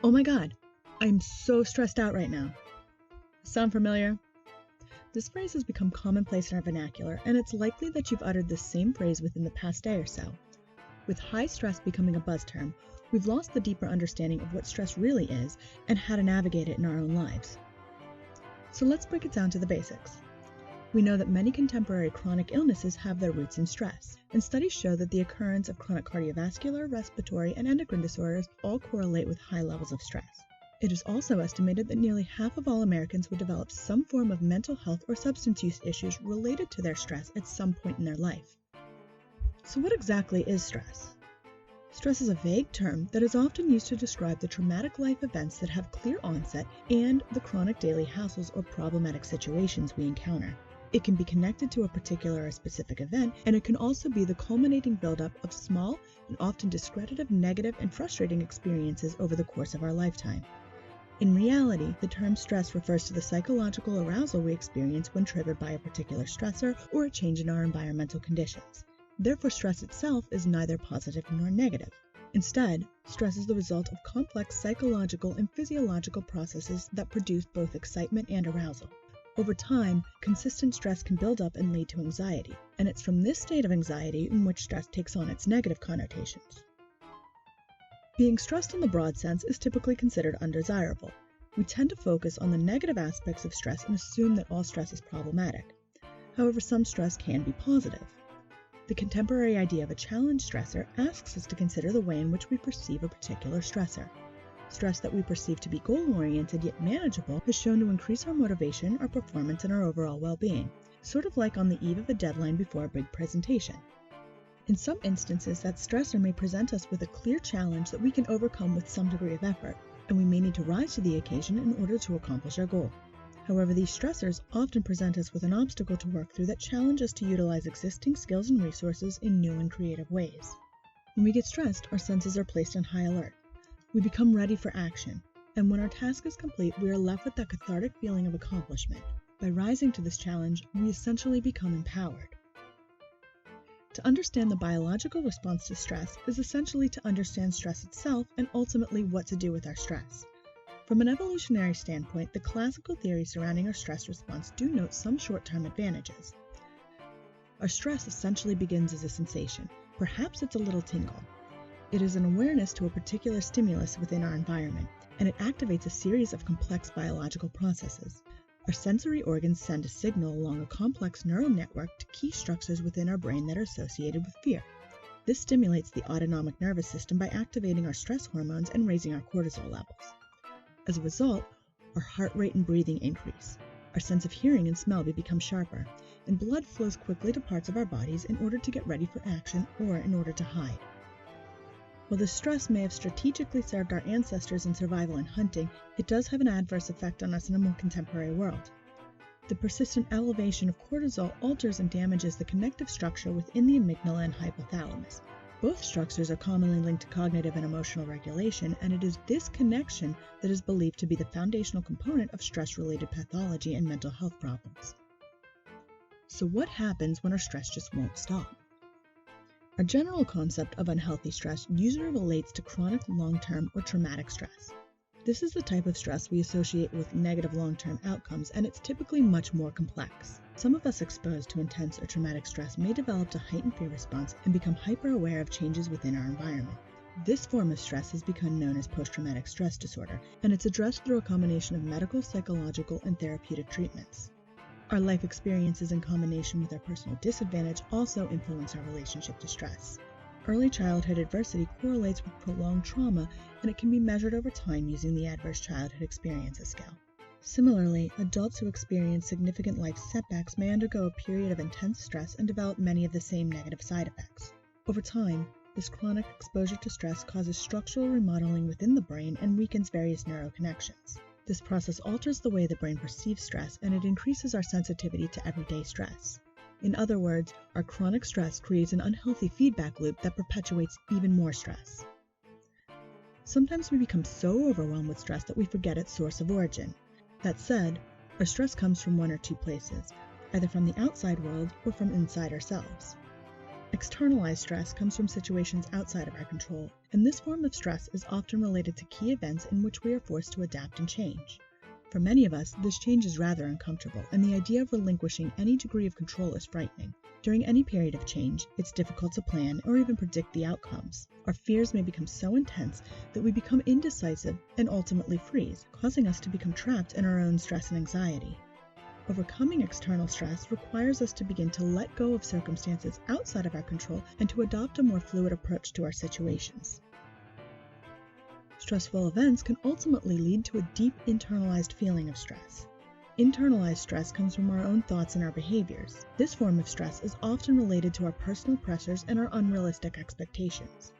Oh my God, I'm so stressed out right now. Sound familiar? This phrase has become commonplace in our vernacular, and it's likely that you've uttered this same phrase within the past day or so. With high stress becoming a buzz term, we've lost the deeper understanding of what stress really is and how to navigate it in our own lives. So let's break it down to the basics. We know that many contemporary chronic illnesses have their roots in stress, and studies show that the occurrence of chronic cardiovascular, respiratory, and endocrine disorders all correlate with high levels of stress. It is also estimated that nearly half of all Americans would develop some form of mental health or substance use issues related to their stress at some point in their life. So what exactly is stress? Stress is a vague term that is often used to describe the traumatic life events that have clear onset and the chronic daily hassles or problematic situations we encounter. It can be connected to a particular or specific event, and it can also be the culminating buildup of small and often discredited, negative, and frustrating experiences over the course of our lifetime. In reality, the term stress refers to the psychological arousal we experience when triggered by a particular stressor or a change in our environmental conditions. Therefore, stress itself is neither positive nor negative. Instead, stress is the result of complex psychological and physiological processes that produce both excitement and arousal. Over time, consistent stress can build up and lead to anxiety, and it's from this state of anxiety in which stress takes on its negative connotations. Being stressed in the broad sense is typically considered undesirable. We tend to focus on the negative aspects of stress and assume that all stress is problematic. However, some stress can be positive. The contemporary idea of a challenge stressor asks us to consider the way in which we perceive a particular stressor. Stress that we perceive to be goal-oriented yet manageable has shown to increase our motivation, our performance, and our overall well-being, sort of like on the eve of a deadline before a big presentation. In some instances, that stressor may present us with a clear challenge that we can overcome with some degree of effort, and we may need to rise to the occasion in order to accomplish our goal. However, these stressors often present us with an obstacle to work through that challenge us to utilize existing skills and resources in new and creative ways. When we get stressed, our senses are placed on high alert. We become ready for action, and when our task is complete, we are left with that cathartic feeling of accomplishment. By rising to this challenge, we essentially become empowered. To understand the biological response to stress is essentially to understand stress itself and ultimately what to do with our stress. From an evolutionary standpoint, the classical theories surrounding our stress response do note some short-term advantages. Our stress essentially begins as a sensation. Perhaps it's a little tingle. It is an awareness to a particular stimulus within our environment, and it activates a series of complex biological processes. Our sensory organs send a signal along a complex neural network to key structures within our brain that are associated with fear. This stimulates the autonomic nervous system by activating our stress hormones and raising our cortisol levels. As a result, our heart rate and breathing increase. Our sense of hearing and smell become sharper, and blood flows quickly to parts of our bodies in order to get ready for action or in order to hide. While this stress may have strategically served our ancestors in survival and hunting, it does have an adverse effect on us in a more contemporary world. The persistent elevation of cortisol alters and damages the connective structure within the amygdala and hypothalamus. Both structures are commonly linked to cognitive and emotional regulation, and it is this connection that is believed to be the foundational component of stress-related pathology and mental health problems. So what happens when our stress just won't stop? Our general concept of unhealthy stress usually relates to chronic long-term or traumatic stress. This is the type of stress we associate with negative long-term outcomes, and it's typically much more complex. Some of us exposed to intense or traumatic stress may develop a heightened fear response and become hyper-aware of changes within our environment. This form of stress has become known as post-traumatic stress disorder, and it's addressed through a combination of medical, psychological, and therapeutic treatments. Our life experiences in combination with our personal disadvantage also influence our relationship to stress. Early childhood adversity correlates with prolonged trauma, and it can be measured over time using the Adverse Childhood Experiences Scale. Similarly, adults who experience significant life setbacks may undergo a period of intense stress and develop many of the same negative side effects. Over time, this chronic exposure to stress causes structural remodeling within the brain and weakens various neuroconnections. This process alters the way the brain perceives stress, and it increases our sensitivity to everyday stress. In other words, our chronic stress creates an unhealthy feedback loop that perpetuates even more stress. Sometimes we become so overwhelmed with stress that we forget its source of origin. That said, our stress comes from one or two places, either from the outside world or from inside ourselves. Externalized stress comes from situations outside of our control, and this form of stress is often related to key events in which we are forced to adapt and change. For many of us, this change is rather uncomfortable, and the idea of relinquishing any degree of control is frightening. During any period of change, it's difficult to plan or even predict the outcomes. Our fears may become so intense that we become indecisive and ultimately freeze, causing us to become trapped in our own stress and anxiety. Overcoming external stress requires us to begin to let go of circumstances outside of our control and to adopt a more fluid approach to our situations. Stressful events can ultimately lead to a deep internalized feeling of stress. Internalized stress comes from our own thoughts and our behaviors. This form of stress is often related to our personal pressures and our unrealistic expectations.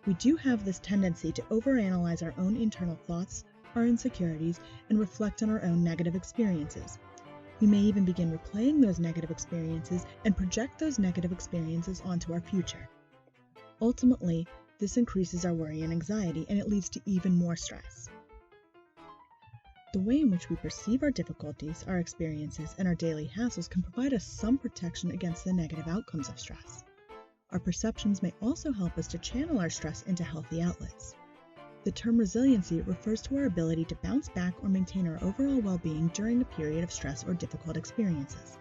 We do have this tendency to overanalyze our own internal thoughts, our insecurities, and reflect on our own negative experiences. We may even begin replaying those negative experiences and project those negative experiences onto our future. Ultimately, this increases our worry and anxiety, and it leads to even more stress. The way in which we perceive our difficulties, our experiences, and our daily hassles can provide us some protection against the negative outcomes of stress. Our perceptions may also help us to channel our stress into healthy outlets. The term resiliency refers to our ability to bounce back or maintain our overall well-being during a period of stress or difficult experiences.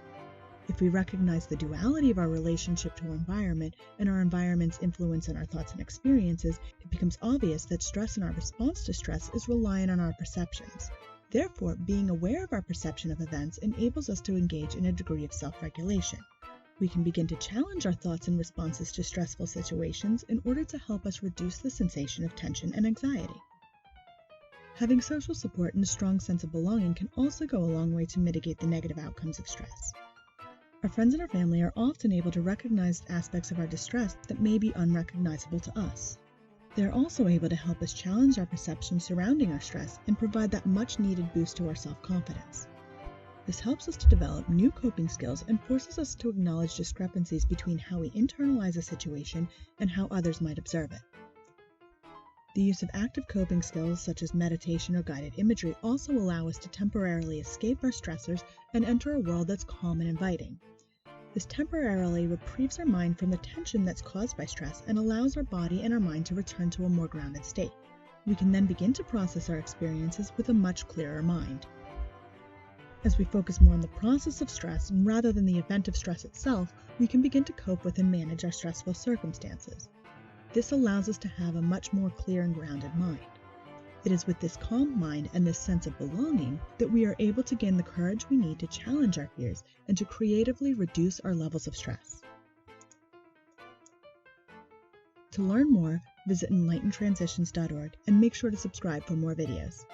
If we recognize the duality of our relationship to our environment and our environment's influence on our thoughts and experiences, it becomes obvious that stress and our response to stress is reliant on our perceptions. Therefore, being aware of our perception of events enables us to engage in a degree of self-regulation. We can begin to challenge our thoughts and responses to stressful situations in order to help us reduce the sensation of tension and anxiety. Having social support and a strong sense of belonging can also go a long way to mitigate the negative outcomes of stress. Our friends and our family are often able to recognize aspects of our distress that may be unrecognizable to us. They are also able to help us challenge our perceptions surrounding our stress and provide that much-needed boost to our self-confidence. This helps us to develop new coping skills and forces us to acknowledge discrepancies between how we internalize a situation and how others might observe it. The use of active coping skills such as meditation or guided imagery also allow us to temporarily escape our stressors and enter a world that's calm and inviting. This temporarily reprieves our mind from the tension that's caused by stress and allows our body and our mind to return to a more grounded state. We can then begin to process our experiences with a much clearer mind. As we focus more on the process of stress rather than the event of stress itself, we can begin to cope with and manage our stressful circumstances. This allows us to have a much more clear and grounded mind. It is with this calm mind and this sense of belonging that we are able to gain the courage we need to challenge our fears and to creatively reduce our levels of stress. To learn more, visit enlightenedtransitions.org and make sure to subscribe for more videos.